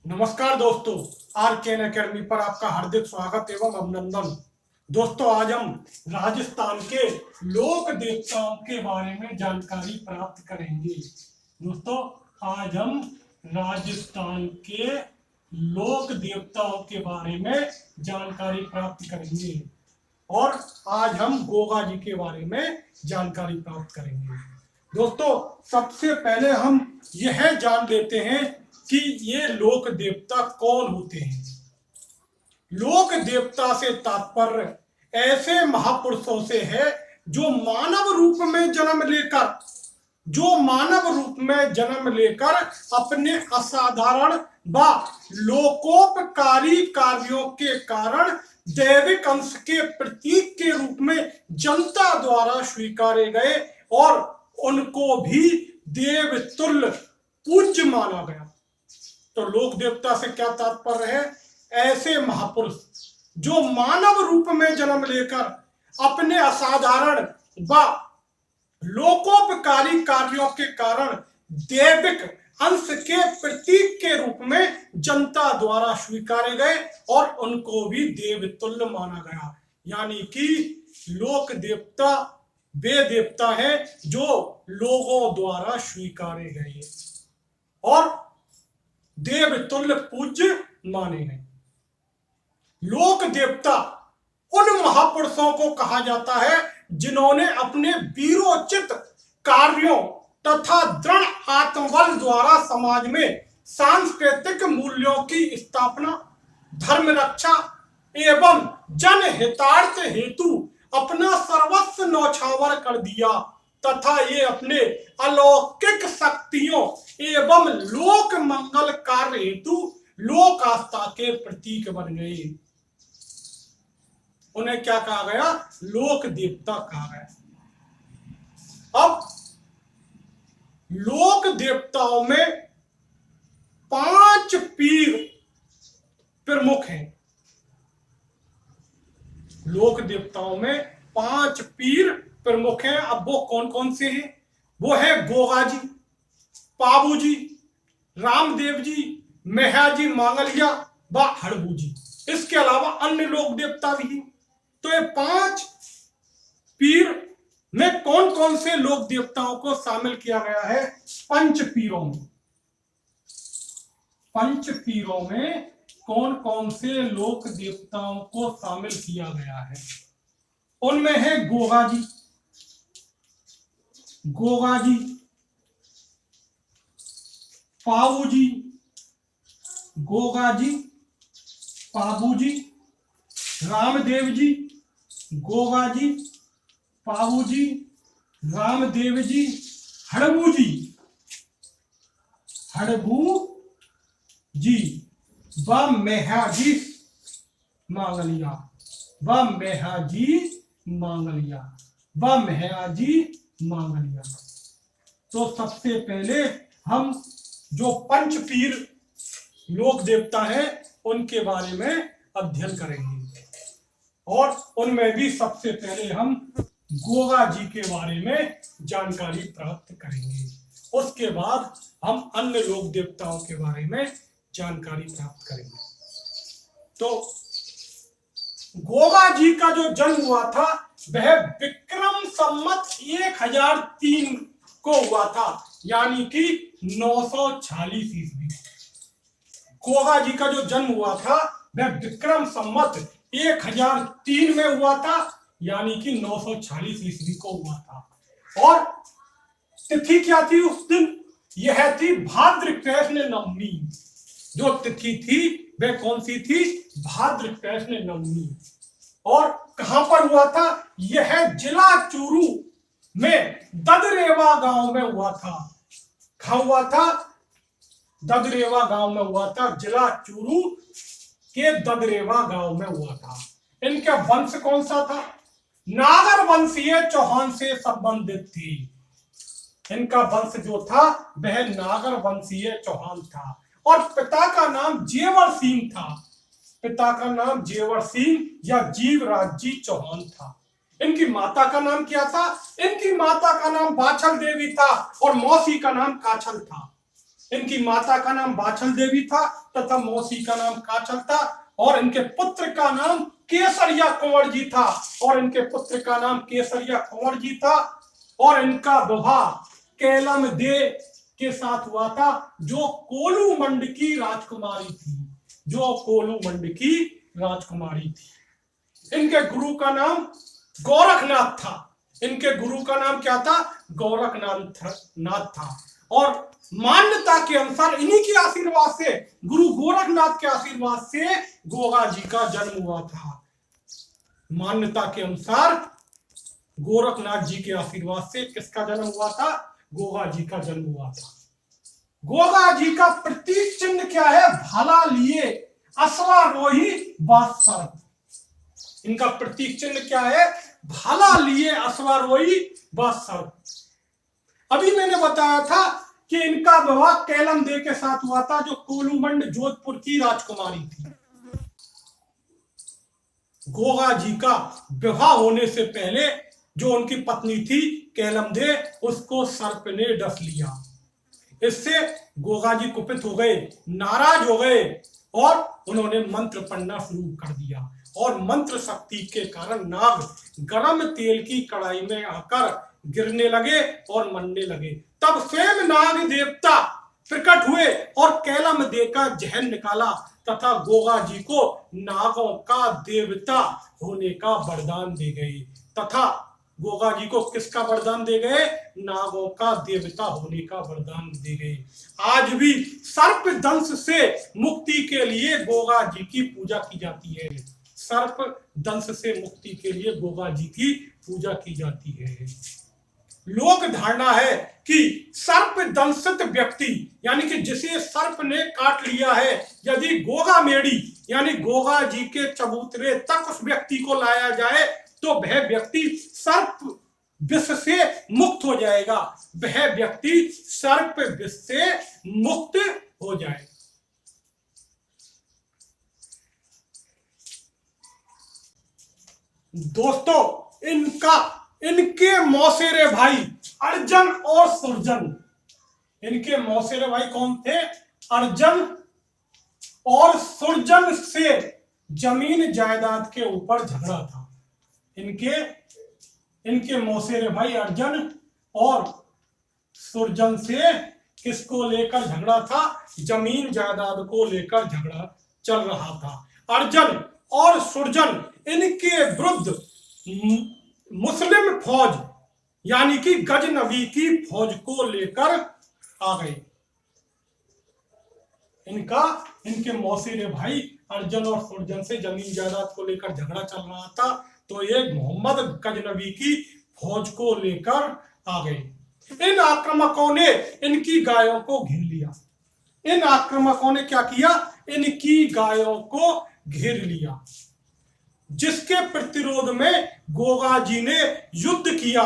नमस्कार दोस्तों, आरकेएन एकेडमी पर आपका हार्दिक स्वागत एवं अभिनंदन। दोस्तों, आज हम राजस्थान के लोक देवताओं के बारे में जानकारी प्राप्त करेंगे। दोस्तों, आज हम राजस्थान के लोक देवताओं के बारे में जानकारी प्राप्त करेंगे और आज हम गोगा जी के बारे में जानकारी प्राप्त करेंगे। दोस्तों, सबसे पहले हम यह जान लेते हैं कि ये लोक देवता कौन होते हैं। लोक देवता से तात्पर्य ऐसे महापुरुषों से है जो मानव रूप में जन्म लेकर अपने असाधारण व लोकोपकारी कार्यों के कारण दैविक अंश के प्रतीक के रूप में जनता द्वारा स्वीकारे गए और उनको भी देवतुल्य पूज्य माना गया। तो लोक देवता से क्या तात्पर्य है? ऐसे महापुरुष जो मानव रूप में जन्म लेकर अपने असाधारण व लोकोपकारी कार्यों के कारण दैविक अंश के प्रतीक के रूप में जनता द्वारा स्वीकारे गए और उनको भी देवतुल्य माना गया। यानी कि लोक देवता वे देवता हैं जो लोगों द्वारा स्वीकारे गए और देवतुल्य पूज्य माने गए। लोक देवता उन महापुरुषों को कहा जाता है जिन्होंने अपने वीरोचित कार्यों तथा दृढ़ आत्मबल द्वारा समाज में सांस्कृतिक मूल्यों की स्थापना, धर्म रक्षा एवं जनहितार्थ हेतु अपना सर्वस्व न्यौछावर कर दिया तथा ये अपने अलौकिक शक्तियों एवं लोक मंगल कार्य हेतु लोक आस्था के प्रतीक बन गए। उन्हें क्या कहा गया? लोक देवता कहा गया। अब लोक देवताओं में 5 पीर प्रमुख हैं। लोक देवताओं में 5 पीर प्रमुख हैं। अब वो कौन कौन से हैं? वो है गोगा जी, पाबू जी, रामदेव जी, मेहाजी मांगलिया व हड़बू जी। इसके अलावा अन्य लोक देवता भी हैं। तो ये 5 पीर में कौन कौन से लोक देवताओं को शामिल किया गया है? पंच पीरों में कौन कौन से लोक देवताओं को शामिल किया गया है? उनमें है गोगा जी, पाबू जी, पाबू जी, रामदेव जी, गोगा जी, पाबू जी, रामदेव जी, हड़बू जी व मेहाजी मांगलिया। तो सबसे पहले हम जो पंचपीर लोक देवता हैं उनके बारे में अध्ययन करेंगे और उनमें भी सबसे पहले हम गोगा जी के बारे में जानकारी प्राप्त करेंगे। उसके बाद हम अन्य लोक देवताओं के बारे में जानकारी प्राप्त करेंगे। तो गोगा जी का जो जन्म हुआ था वह विक्रम संवत 1003 को हुआ था, यानी कि 946 ईस्वी। गोगा जी का जो जन्म हुआ था वह विक्रम संवत 1003 में हुआ था, यानी कि 946 ईस्वी को हुआ था। और तिथि क्या थी उस दिन? यह थी भाद्र कृष्ण नवमी। जो तिथि थी वह कौन सी थी? भाद्र कृष्ण नवमी। और कहां पर हुआ था? यह जिला चूरू में ददरेवा गांव में हुआ था। कहां हुआ था? ददरेवा गांव में हुआ था। जिला चूरू के ददरेवा गांव में हुआ था। इनका वंश कौन सा था? नागर वंशीय चौहान से संबंधित थी। इनका वंश जो था वह नागर वंशीय चौहान था और पिता का नाम जेवर सिंह था। पिता का नाम जेवर सिंह या जीवराज जी चौहान था। इनकी माता का नाम क्या था? इनकी माता का नाम बाछल देवी था और मौसी का नाम काछल था। इनकी माता का नाम बाछल देवी था तथा मौसी का नाम काचल था, और इनके पुत्र का नाम केसरिया कुंवर जी था, और इनके पुत्र का नाम केसरिया कुंवर जी था। और इनका विवाह केलम दे के साथ हुआ था, जो कोलू मंड की राजकुमारी थी, जो कोलू मंड की राजकुमारी थी। इनके गुरु का नाम गोरखनाथ था। इनके गुरु का नाम क्या था? गोरखनाथ था। और मान्यता के अनुसार इन्हीं के आशीर्वाद से, गुरु गोरखनाथ के आशीर्वाद से गोगा जी का जन्म हुआ था। मान्यता के अनुसार गोरखनाथ जी के आशीर्वाद से किसका जन्म हुआ था? गोगा जी का जन्म हुआ था। गोगा जी का प्रतीक चिन्ह क्या है? भाला लिए अश्वारोही बादशाह। इनका प्रतीक चिन्ह क्या है? भाला लिए अश्वारोही बादशाह। अभी मैंने बताया था कि इनका विवाह केलम दे के साथ हुआ था, जो कोलूमंड जोधपुर की राजकुमारी थी। गोगा जी का विवाह होने से पहले जो उनकी पत्नी थी केलम दे, उसको सर्प ने डस लिया। इससे गोगा जी कुपित हो गए, नाराज हो गए, और उन्होंने मंत्र पढ़ना शुरू कर दिया। और मंत्र शक्ति के कारण नाग गरम तेल की कड़ाई में आकर गिरने लगे और मरने लगे। तब स्वयं नाग देवता प्रकट हुए और केलम दे का जहर निकाला तथा गोगा जी को नागों का देवता होने का वरदान दे गए। तथा गोगा जी को किसका वरदान दे गए? नागों का देवता होने का वरदान दे गए। आज भी सर्प दंश से मुक्ति के लिए गोगा जी की पूजा की जाती है। सर्प दंश से मुक्ति के लिए गोगा जी की पूजा की जाती है। लोक धारणा है कि सर्प दंशित व्यक्ति, यानी कि जिसे सर्प ने काट लिया है, यदि गोगा मेड़ी यानी गोगा जी के चबूतरे तक उस व्यक्ति को लाया जाए तो वह व्यक्ति सर्प विष से मुक्त हो जाएगा। वह व्यक्ति सर्प विष से मुक्त हो जाएगा। दोस्तों, इनके मौसेरे भाई अर्जन और सुरजन, इनके मौसेरे भाई कौन थे? अर्जन और सुरजन से जमीन जायदाद के ऊपर झगड़ा था। इनके मौसेरे भाई अर्जन और सुरजन से किसको लेकर झगड़ा था? जमीन जायदाद को लेकर झगड़ा चल रहा था। अर्जन और सुरजन इनके विरुद्ध मुस्लिम फौज यानी कि गजनवी की फौज को लेकर आ गए। इनके मौसेरे भाई अर्जन और सुरजन से जमीन जायदाद को लेकर झगड़ा चल रहा था, तो एक मोहम्मद गजनवी की फौज को लेकर आ गए। इन आक्रामकों ने इनकी गायों को घेर लिया। इन आक्रामकों ने क्या किया? इनकी गायों को घेर लिया, जिसके प्रतिरोध में गोगा जी ने युद्ध किया।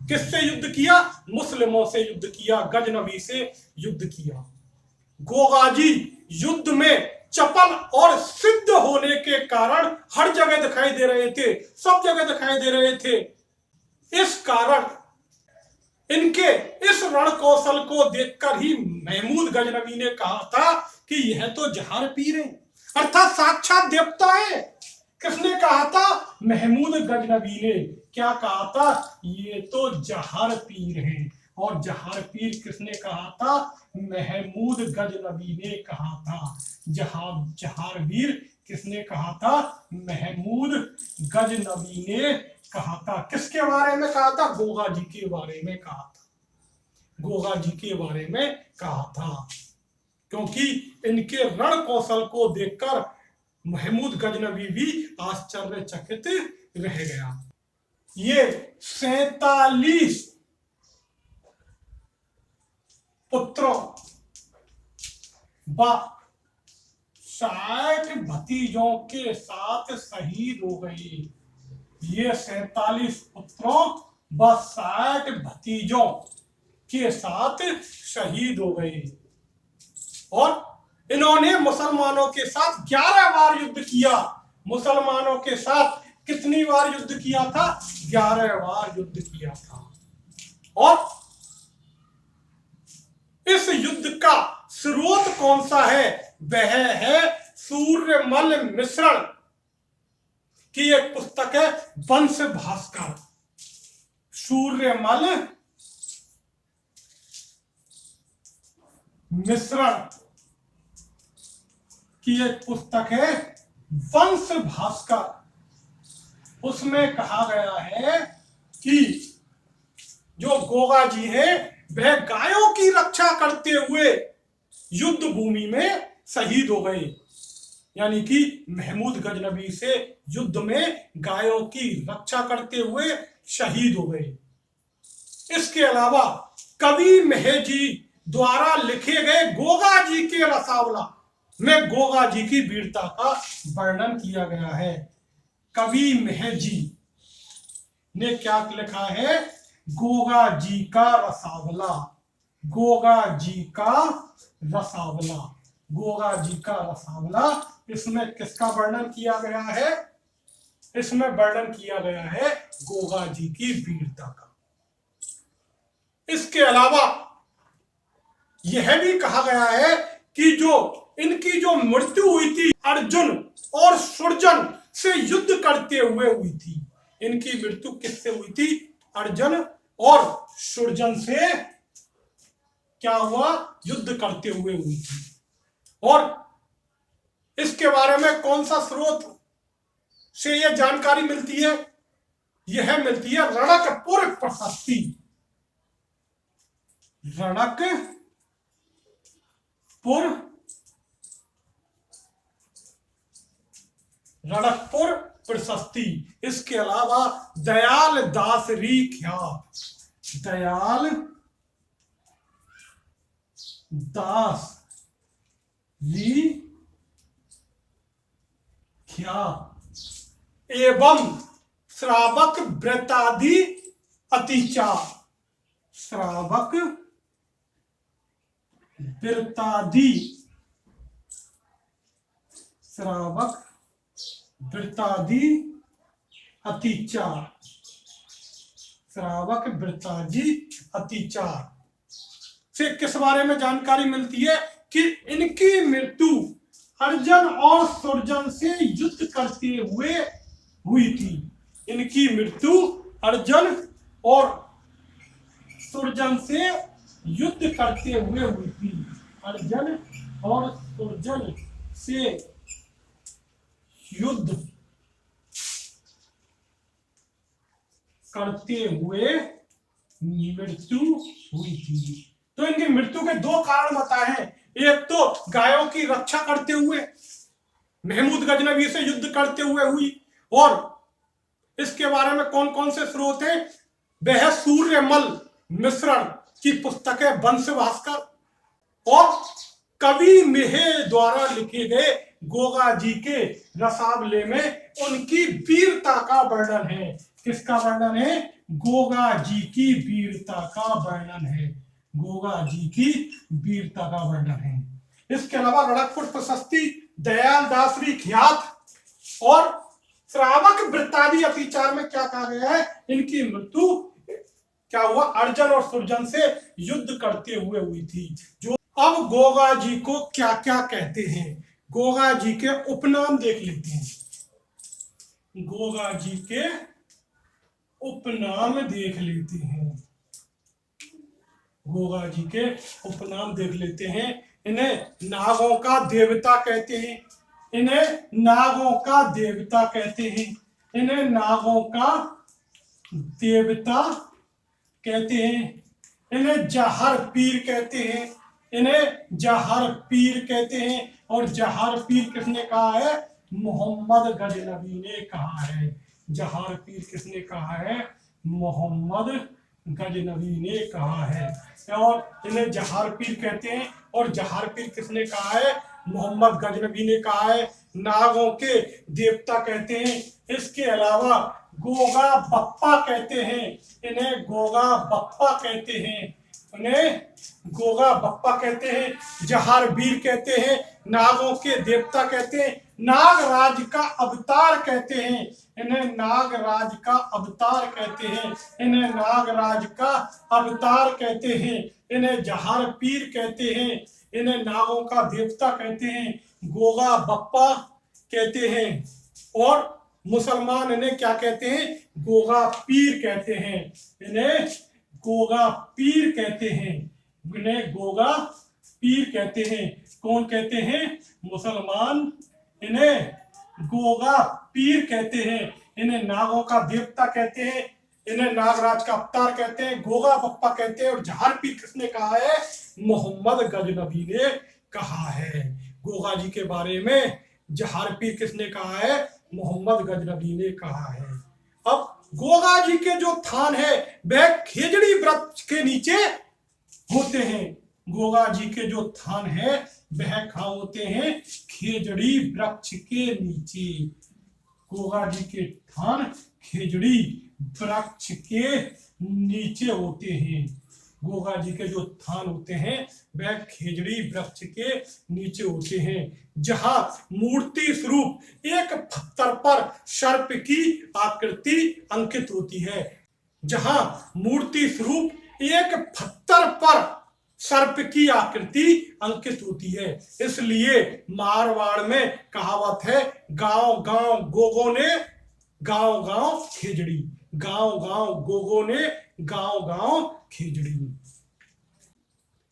किससे युद्ध किया? मुस्लिमों से युद्ध किया, गजनवी से युद्ध किया। गोगा जी युद्ध में चपल और सिद्ध होने के कारण हर जगह दिखाई दे रहे थे, सब जगह दिखाई दे रहे थे। इस कारण इनके इस रण कौशल को देखकर ही महमूद गजनवी ने कहा था कि यह तो जहार पीर है, अर्थात साक्षात देवता है। किसने कहा था? महमूद गजनवी ने। क्या कहा था? ये तो जहार पीर है। और जहार पीर किसने कहा था? महमूद गजनवी ने कहा था। जहार वीर किसने कहा था? महमूद गजनवी ने कहा था। किसके बारे में कहा था? गोगा जी के बारे में कहा था। गोगा जी के बारे में कहा था, क्योंकि इनके रण कौशल को देखकर महमूद गजनवी भी आश्चर्यचकित रह गया। ये 47 पुत्रों व 60 भतीजों के साथ शहीद हो गए। ये 47 पुत्रों व 60 भतीजों के साथ शहीद हो गए। और इन्होंने मुसलमानों के साथ 11 बार युद्ध किया। मुसलमानों के साथ कितनी बार युद्ध किया था? 11 बार युद्ध किया था। और इस युद्ध का स्रोत कौन सा है? वह है सूर्यमल मिश्रण की एक पुस्तक है वंश भास्कर। सूर्यमल मिश्रण की एक पुस्तक है वंश भास्कर। उसमें कहा गया है कि जो गोगा जी हैं वह गायों की रक्षा करते हुए युद्ध भूमि में शहीद हो गए, यानी कि महमूद गजनवी से युद्ध में गायों की रक्षा करते हुए शहीद हो गए। इसके अलावा कवि मेहजी द्वारा लिखे गए गोगा जी के रसावला में गोगा जी की वीरता का वर्णन किया गया है। कवि मेहजी ने क्या लिखा है? गोगा जी का रसावला, गोगा जी का रसावला, गोगा जी का रसावला। इसमें किसका वर्णन किया गया है? इसमें वर्णन किया गया है गोगा जी की वीरता का। इसके अलावा यह भी कहा गया है कि जो इनकी जो मृत्यु हुई थी अर्जुन और सुरजन से युद्ध करते हुए हुई थी। इनकी मृत्यु किससे हुई थी? अर्जुन और सुरजन से क्या हुआ? युद्ध करते हुए हुई थी। और इसके बारे में कौन सा स्रोत से यह जानकारी मिलती है? यह मिलती है रणकपुर प्रशस्ति। रणकपुर प्रशस्ति। इसके अलावा दयाल दास री ख्यात, दयाल दास री ख्यात एवं श्रावक वृत्तादि अतिचार, श्रावक वृत्तादि, श्रावक वृत्तादि अतिचार, श्रावक वृत्तादि अतिचार से किस बारे में जानकारी मिलती है? कि इनकी मृत्यु अर्जुन और सुरजन से युद्ध करते हुए हुई थी। इनकी मृत्यु अर्जुन और सुरजन से युद्ध करते हुए हुई थी। अर्जुन और सुरजन से युद्ध करते हुए मृत्यु हुई थी। तो इनकी मृत्यु के दो कारण बताए हैं। एक तो गायों की रक्षा करते हुए महमूद गजनवी से युद्ध करते हुए हुई, और इसके बारे में कौन कौन से स्रोत हैं? वह सूर्यमल मिश्रण की पुस्तक है वंश भास्कर और कवि मेहे द्वारा लिखे गए गोगा जी के रसावले में उनकी वीरता का वर्णन है। किसका वर्णन है? गोगा जी की वीरता का वर्णन है। गोगा जी की वीरता का वर्णन है। इसके अलावा रणकपुर प्रशस्ति, दयाल दास री ख्यात और श्रावक वृत्तादि अतिचार में क्या कहा गया है? इनकी मृत्यु क्या हुआ? अर्जुन और सुरजन से युद्ध करते हुए हुई थी। जो अब गोगा जी को क्या क्या कहते हैं, गोगा जी के उपनाम देख लेते हैं। गोगा जी के उपनाम देख लेते हैं। गोगा जी के उपनाम देख लेते हैं। इन्हें नागों का देवता कहते हैं। इन्हें नागों का देवता कहते हैं। इन्हें नागों का देवता कहते हैं। इन्हें जहर पीर कहते हैं। इन्हें जहर पीर कहते हैं। और जहर पीर किसने कहा है? मोहम्मद गजनवी ने कहा है। जहर पीर किसने कहा है? मोहम्मद गजनवी ने कहा है। और इन्हें जहर पीर कहते हैं। और जहर पीर किसने कहा है? मोहम्मद गजनवी ने कहा है। नागों के देवता कहते हैं। इसके अलावा गोगा बप्पा कहते हैं। इन्हें गोगा बप्पा कहते हैं। उन्हें गोगा बप्पा कहते हैं, जहार वीर कहते हैं, नागों के देवता कहते हैं, नागराज का अवतार कहते हैं, इन्हें नागराज का अवतार कहते हैं, इन्हें नागराज का अवतार कहते हैं, इन्हें जहार पीर कहते हैं, इन्हें नागों का देवता कहते हैं, गोगा बप्पा कहते हैं, और मुसलमान इन्हें क्या कहते हैं? गोगा पीर कहते हैं, इन्हें गोगा पीर कहते हैं, इन्हें गोगा पीर कहते हैं। कौन कहते हैं? मुसलमान इन्हें गोगा पीर कहते हैं, इन्हें नागों का देवता कहते हैं, इन्हें नागराज का अवतार कहते हैं, गोगा बप्पा कहते हैं। और जहार पीर किसने कहा है? मोहम्मद गजनबी ने कहा है। गोगा जी के बारे में जहार पीर किसने कहा है? मोहम्मद गजनबी ने कहा है। अब गोगा जी के जो थान है वह खेजड़ी वृक्ष के नीचे होते हैं। गोगा जी के जो थान है वह कहाँ होते हैं? खेजड़ी वृक्ष के नीचे। गोगा जी के थान खेजड़ी वृक्ष के नीचे होते हैं। गोगा जी के जो थान होते हैं वह खेजड़ी वृक्ष के नीचे होते हैं, जहां मूर्ति स्वरूप एक पत्थर पर सर्प की आकृति अंकित होती है। जहां मूर्ति स्वरूप एक पत्थर पर सर्प की आकृति अंकित होती है। इसलिए मारवाड़ में कहावत है, गांव गांव गोगों ने गांव गांव खेजड़ी, गांव गांव गोगों ने गांव गांव खेजड़ी।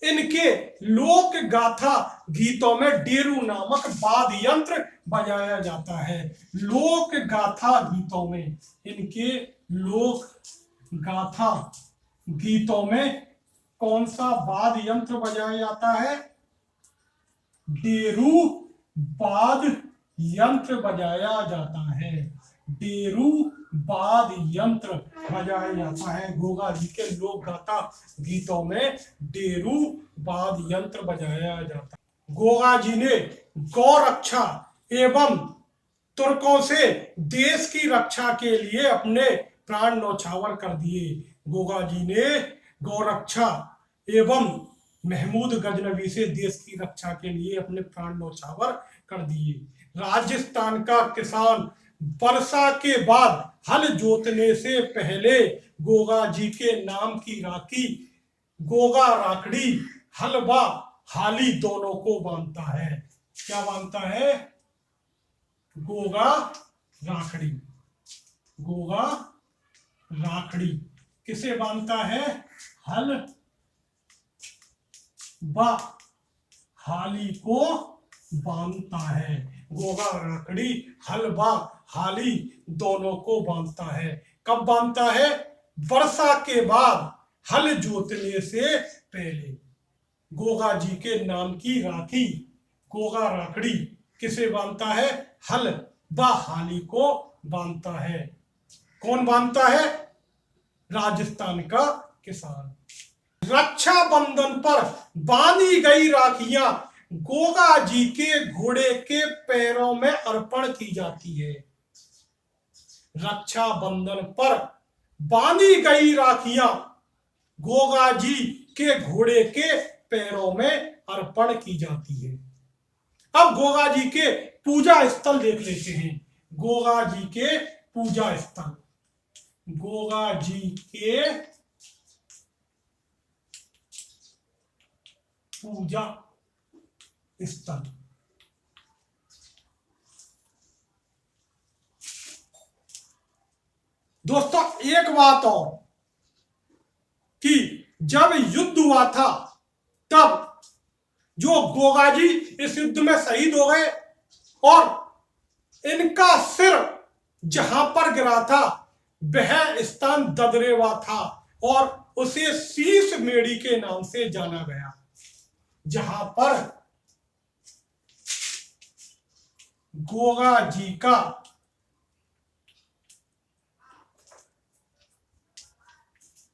इनके लोक गाथा गीतों में डेरू नामक वाद्य यंत्र बजाया जाता है। लोक गाथा गीतों में, इनके लोक गाथा गीतों में कौन सा वाद्य यंत्र बजाया जाता है? डेरू वाद्य यंत्र बजाया जाता है। डेरू वाद्य यंत्र बजाया जाता है। गोगा जी के लोक गाथा गीतों में डेरू वाद्य यंत्र बजाया जाता है। गोगा जी ने गौ रक्षा एवं तुर्कों से देश की रक्षा के लिए अपने प्राण न्यौछावर कर दिए। गोगा जी ने गौ रक्षा एवं महमूद गजनबी से देश की रक्षा के लिए अपने प्राण न्यौछावर कर दिए। राजस्थान का किसान वर्षा के बाद हल जोतने से पहले गोगा जी के नाम की राखी गोगा राखड़ी हलवा हाली दोनों को बांधता है। क्या बांधता है? गोगा राखड़ी। गोगा राखड़ी किसे बांधता है? हल व हाली को बांधता है। गोगा राखड़ी हल व हाली दोनों को बांधता है। कब बांधता है? वर्षा के बाद हल जोतने से पहले। गोगा जी के नाम की राखी गोगा राखड़ी किसे बांधता है? हल व हाली को बांधता है। कौन बांधता है? राजस्थान का किसान। रक्षाबंधन पर बांधी गई राखियां गोगा जी के घोड़े के पैरों में अर्पण की जाती है। रक्षाबंधन पर बांधी गई राखियां गोगा जी के घोड़े के पैरों में अर्पण की जाती है। अब गोगा जी के पूजा स्थल देख लेते हैं। गोगा जी के पूजा स्थल। गोगा जी के पूजा स्थल। दोस्तों एक बात और कि जब युद्ध हुआ था तब जो गोगा जी इस युद्ध में शहीद हो गए और इनका सिर जहां पर गिरा था वह स्थान ददरेवा था और उसे शीश मेड़ी के नाम से जाना गया, जहां पर गोगा जी का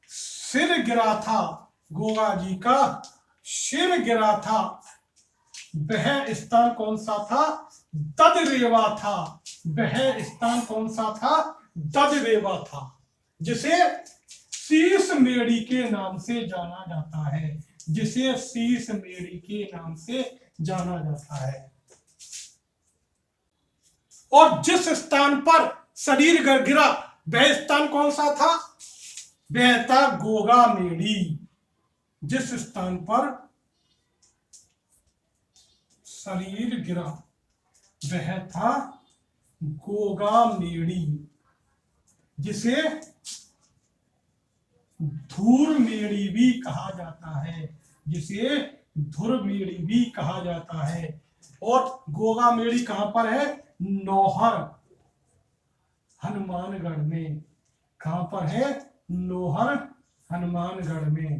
सिर गिरा था। गोगा जी का सिर गिरा था वह स्थान कौन सा था? ददरेवा था। वह स्थान कौन सा था? ददरेवा था, जिसे शीश मेढ़ी के नाम से जाना जाता है, जिसे शीश मेढ़ी के नाम से जाना जाता है। और जिस स्थान पर शरीर गिरा वह स्थान कौन सा था? वह था गोगा मेढ़ी। जिस स्थान पर शरीर गिरा वह था गोगा मेढ़ी, जिसे धूर मेढ़ी भी कहा जाता है, जिसे धुर मेढ़ी भी कहा जाता है। और गोगा मेढ़ी कहां पर है? नौहर हनुमानगढ़ में। कहां पर है? नौहर हनुमानगढ़ में।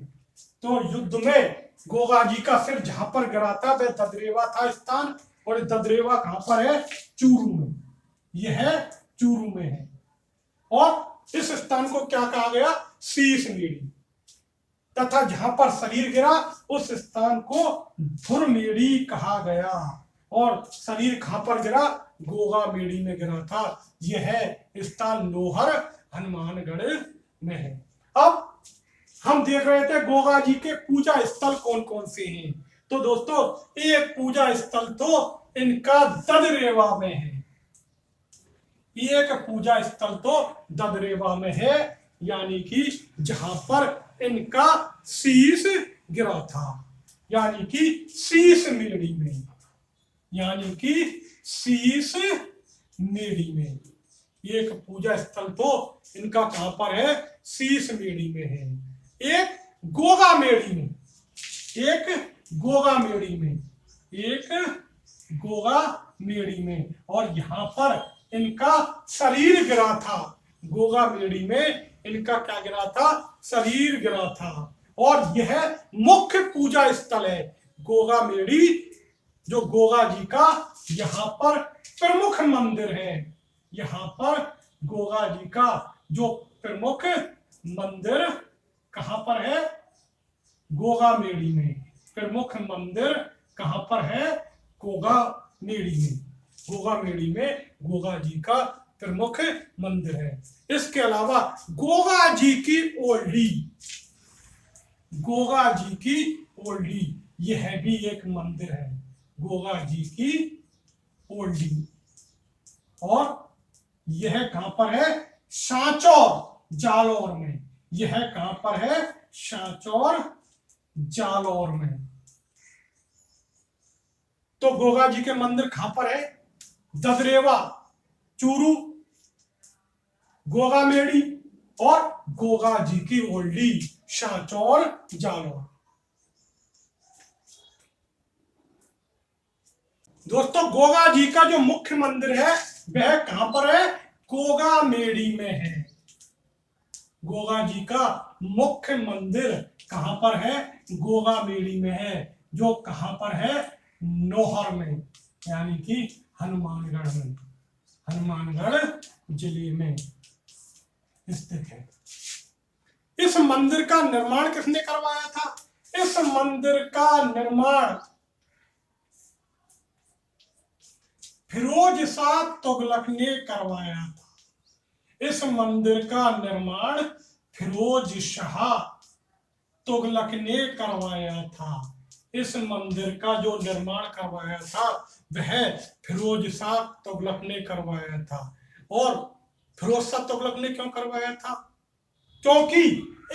तो युद्ध में गोगा जी का सिर जहां पर गिरा था वह ददरेवा था स्थान, और ददरेवा कहां पर है? चूरू में। यह चूरू में है। और इस स्थान को क्या कहा गया? शीश मेढ़ी। तथा जहां पर शरीर गिरा उस स्थान को धुर मेढ़ी कहा गया। और शरीर कहां पर गिरा? गोगा मेढ़ी में गिरा था। यह स्थान नौहर हनुमानगढ़ में है। अब हम देख रहे थे गोगा जी के पूजा स्थल कौन कौन से हैं। तो दोस्तों एक पूजा स्थल तो इनका ददरेवा में है। एक पूजा स्थल तो ददरेवा में है, यानी कि जहां पर इनका शीश गिरा था, यानी कि शीश मेढ़ी में, यानी कि शीश मेढ़ी में। एक पूजा स्थल तो इनका कहां पर है? शीश मेढ़ी में है। एक गोगा मेढ़ी में, एक गोगा मेढ़ी में, एक गोगा मेढ़ी में। और यहां पर इनका शरीर गिरा था। गोगा मेढ़ी में इनका क्या गिरा था? शरीर गिरा था। और यह मुख्य पूजा स्थल है गोगा मेढ़ी, जो गोगा जी का यहाँ पर प्रमुख मंदिर है। यहाँ पर गोगा जी का जो प्रमुख मंदिर कहां पर है? गोगा मेढ़ी में। प्रमुख मंदिर कहां पर है? गोगा मेढ़ी में। गोगा मेढ़ी में गोगा जी का प्रमुख मंदिर है। इसके अलावा गोगा जी की ओल्डी, गोगा जी की ओल्डी, यह भी एक मंदिर है। गोगा जी की ओल्डी। और यह कहां पर है? सांचौर जालौर में। यह कहां पर है? सांचौर जालौर में। तो गोगा जी के मंदिर कहां पर है? ददरेवा, चूरू, गोगा मेढ़ी और गोगा जी की ओल्डी सांचौर जालौर। दोस्तों गोगा जी का जो मुख्य मंदिर है वह कहां पर है? गोगा मेढ़ी में है। गोगा जी का मुख्य मंदिर कहां पर है? गोगा मेढ़ी में है, जो कहां पर है? नौहर में, यानी कि हनुमानगढ़ में, हनुमानगढ़ जिले में स्थित है। इस मंदिर का निर्माण किसने करवाया था? इस मंदिर का निर्माण फिरोज शाह तुगलक ने करवाया था। इस मंदिर का निर्माण फिरोज शाह तुगलक ने करवाया था। इस मंदिर का जो निर्माण करवाया था वह फिरोज शाह तुगलक ने करवाया था। और फिरोज शाह तुगलक ने क्यों करवाया था? क्योंकि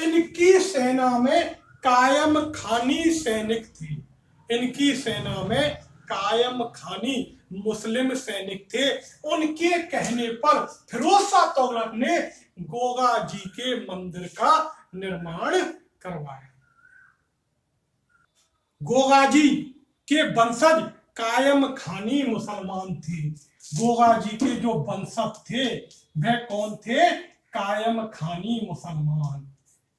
इनकी सेना में कायम खानी सैनिक थे। इनकी सेना में कायम खानी मुस्लिम सैनिक थे। उनके कहने पर फिरोज शाह तुगलक ने गोगा जी के मंदिर का निर्माण करवाया। गोगा जी के वंशज कायम खानी मुसलमान थे। गोगा जी के जो वंशज थे वह कौन थे? कायम खानी मुसलमान।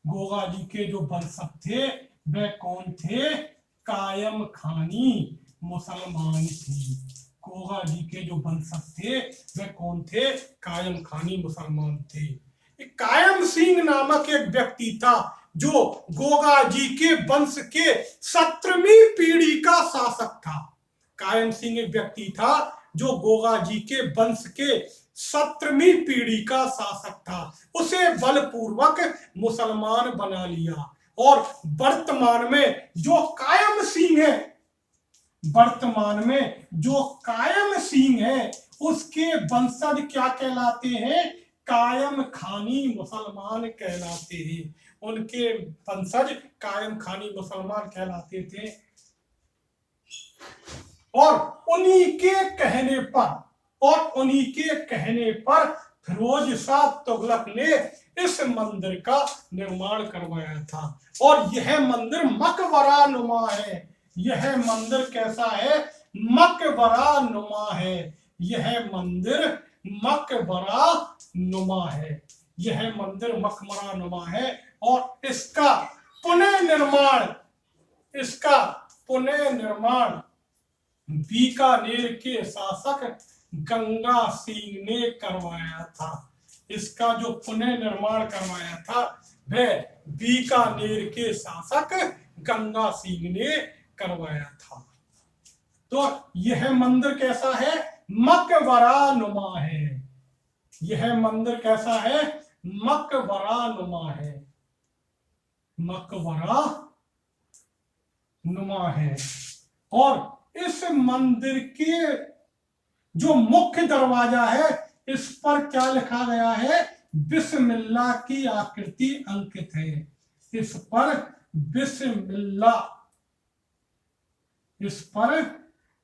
गोगा जी के जो वंशज थे वह कौन थे? कायम खानी मुसलमान थे। गोगा जी के जो वंशज थे वह कौन थे? कायम खानी मुसलमान थे। कायम सिंह नामक एक व्यक्ति था जो गोगा जी के वंश के 17वीं पीढ़ी का शासक था। कायम सिंह एक व्यक्ति था जो गोगा जी के वंश के 17वीं पीढ़ी का शासक था। उसे बलपूर्वक मुसलमान बना लिया और वर्तमान में जो कायम सिंह है, वर्तमान में जो कायम सिंह है, उसके वंशज क्या कहलाते हैं? कायम खानी मुसलमान कहलाते हैं। उनके वंशज कायम खानी मुसलमान कहलाते थे। और उन्हीं के कहने पर फिरोज शाह तुगलक ने इस मंदिर का निर्माण करवाया था। और यह मंदिर मकबरा नुमा है। यह मंदिर कैसा है? मकबरा नुमा है। यह मंदिर मकबरा नुमा है। यह मंदिर मकबरा नुमा है। और इसका पुनः निर्माण बीकानेर के शासक गंगा सिंह ने करवाया था। इसका जो पुनः निर्माण करवाया था वह बीकानेर के शासक गंगा सिंह ने करवाया था। तो यह मंदिर कैसा है? मकबरा नुमा है। यह मंदिर कैसा है? मकबरा नुमा है। मकबरा नुमा है। और इस मंदिर के जो मुख्य दरवाजा है, इस पर क्या लिखा गया है? बिस्मिल्लाह की आकृति अंकित है। इस पर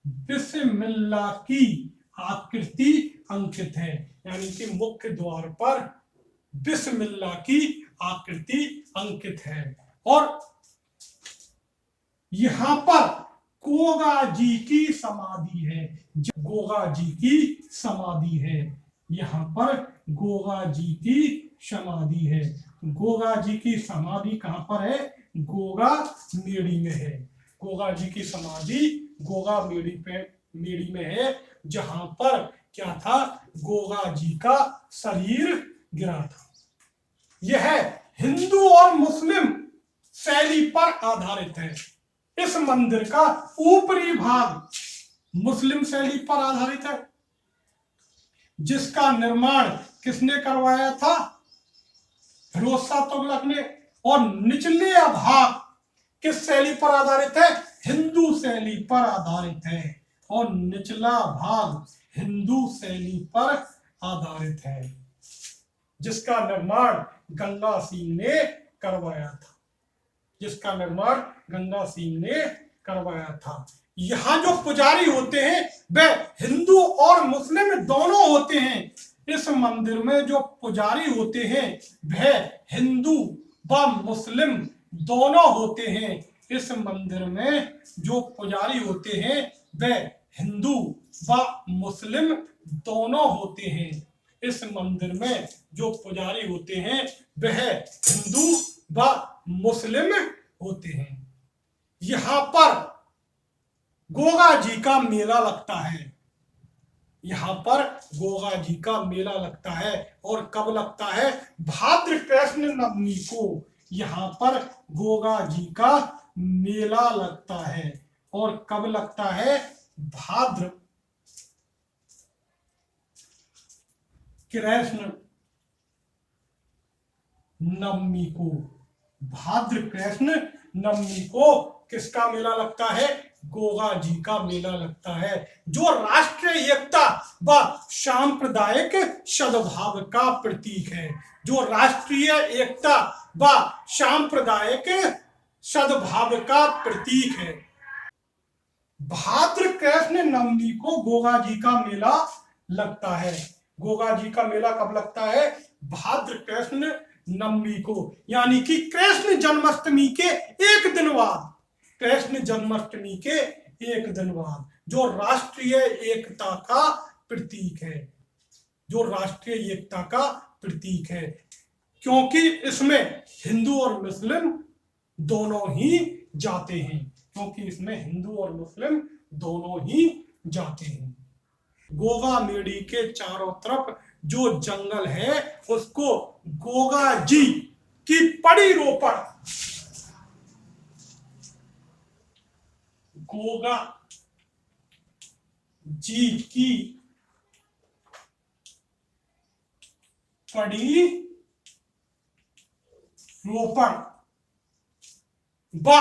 बिस्मिल्लाह की आकृति अंकित है। यानी कि मुख्य द्वार पर बिस्मिल्लाह की आकृति अंकित है। और यहां पर गोगा जी की समाधि है। गोगा जी की समाधि है। यहां पर गोगा जी की समाधि है। गोगा जी की समाधि कहां पर है? गोगा मेड़ी में है। गोगा जी की समाधि गोगा मेड़ी में है, जहां पर क्या था? गोगा जी का शरीर गिरा था। यह हिंदू और मुस्लिम शैली पर आधारित है। इस मंदिर का ऊपरी भाग मुस्लिम शैली पर आधारित है, जिसका निर्माण किसने करवाया था? फिरोज शाह तुगलक ने। और निचले भाग किस शैली पर आधारित है? हिंदू शैली पर आधारित है। और निचला भाग हिंदू शैली पर आधारित है, जिसका निर्माण गंगा सिंह ने करवाया था। जिसका निर्माण गंगा सिंह ने करवाया था। यहां जो पुजारी होते हैं वे हिंदू और मुस्लिम दोनों होते हैं। इस मंदिर में जो पुजारी होते हैं वह हिंदू व मुस्लिम दोनों होते हैं। इस मंदिर में जो पुजारी होते हैं वे हिंदू व मुस्लिम दोनों होते हैं। इस मंदिर में जो पुजारी होते हैं वह हिंदू व मुस्लिम होते हैं। यहां पर गोगा जी का मेला लगता है। यहां पर गोगा जी का मेला लगता है। और कब लगता है? भाद्र कृष्ण नवमी को यहां पर गोगा जी का मेला लगता है। और कब लगता है? भाद्र कृष्ण नवमी को। भाद्र कृष्ण नवमी को किसका मेला लगता है? गोगा जी का मेला लगता है, जो राष्ट्रीय एकता व सांप्रदायिक सद्भाव का प्रतीक है। जो राष्ट्रीय एकता व सांप्रदायिक सद्भाव का प्रतीक है। भाद्र कृष्ण नवमी को गोगा जी का मेला लगता है। गोगा जी का मेला कब लगता है? भाद्र कृष्ण नवमी को, यानी कि कृष्ण जन्माष्टमी के एक दिन बाद। कृष्ण जन्माष्टमी के एक दिन बाद, जो राष्ट्रीय एकता का प्रतीक है। जो राष्ट्रीय एकता का प्रतीक है, क्योंकि इसमें हिंदू और मुस्लिम दोनों ही जाते हैं। क्योंकि इसमें हिंदू और मुस्लिम दोनों ही जाते हैं। गोगा मेड़ी के चारों तरफ जो जंगल है उसको गोगा जी की पड़ी रोपड़, गोगा जी की पड़ी रोपड़ व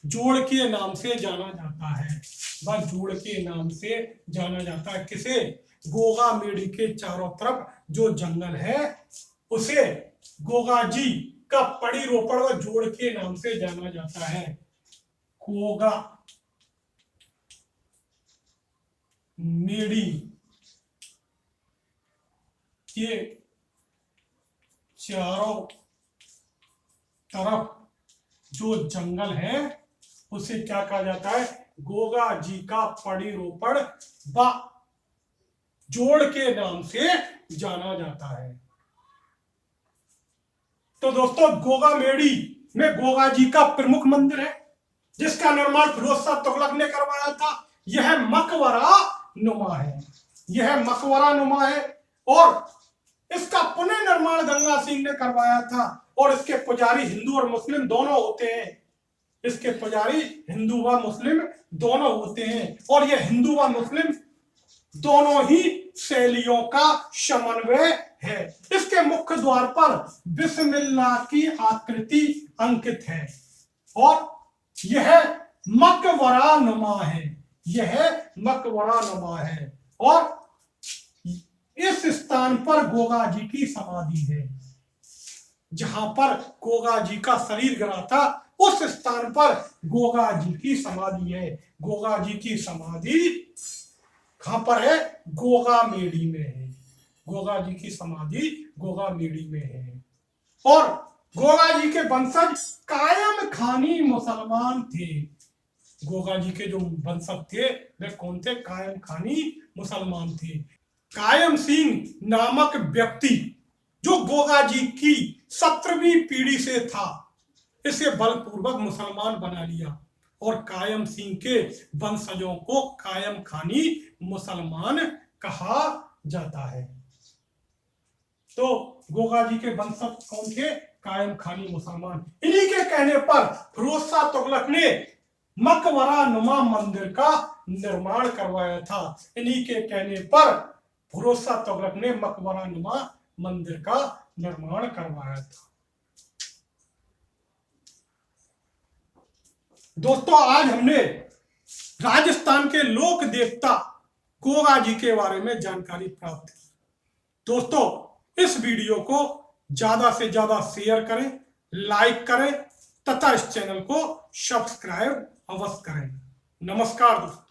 जोड़ के नाम से जाना जाता है। व जोड़ के नाम से जाना जाता है किसे? गोगा मेड़ी के चारों तरफ जो जंगल है उसे गोगा जी का पड़ी रोपड़ व जोड़ के नाम से जाना जाता है। गोगा मेड़ी के चारों तरफ जो जंगल है उसे क्या कहा जाता है? गोगा जी का पड़ी रोपड़ व जोड़ के नाम से जाना जाता है। तो दोस्तों, गोगा मेड़ी में गोगा जी का प्रमुख मंदिर है जिसका निर्माण फिरोज शाह तुगलक ने करवाया था। यह मकबरा नुमा है, यह मकबरा नुमा है और इसका पुनर्निर्माण गंगा सिंह ने करवाया था। और इसके पुजारी हिंदू और मुस्लिम दोनों होते हैं। इसके पुजारी हिंदू व मुस्लिम दोनों होते हैं और यह हिंदू व मुस्लिम दोनों ही शैलियों का समन्वय है। इसके मुख्य द्वार पर बिस्मिल्लाह की आकृति अंकित है और यह मकबरा नुमा है, यह मकबरा नुमा है। और इस स्थान पर गोगा जी की समाधि है। जहां पर गोगा जी का शरीर गिरा था उस स्थान पर गोगा जी की समाधि है। गोगा जी की समाधि कहां पर है? गोगा मेड़ी में है। गोगा जी की समाधि गोगा मेड़ी में है। और गोगा जी के वंशज कायम खानी मुसलमान थे। गोगा जी के जो वंशज थे वे कौन थे? कायम खानी मुसलमान थे। कायम सिंह नामक व्यक्ति जो गोगा जी की 17वीं पीढ़ी से था, इसे बलपूर्वक मुसलमान बना लिया और कायम सिंह के वंशजों को कायम खानी मुसलमान कहा जाता है। तो गोगा जी के वंशज कौन थे? कायम खानी मुसलमान। इन्हीं के कहने पर फिरोज शाह तुगलक ने मकबरा नुमा मंदिर का निर्माण करवाया था। इन्हीं के कहने पर फिरोज शाह तुगलक ने मकबरा नुमा मंदिर का निर्माण करवाया था। दोस्तों, आज हमने राजस्थान के लोक देवता गोगा जी के बारे में जानकारी प्राप्त की। दोस्तों, इस वीडियो को ज्यादा से ज्यादा शेयर करें, लाइक करें तथा इस चैनल को सब्सक्राइब अवश्य करें। नमस्कार दोस्तों।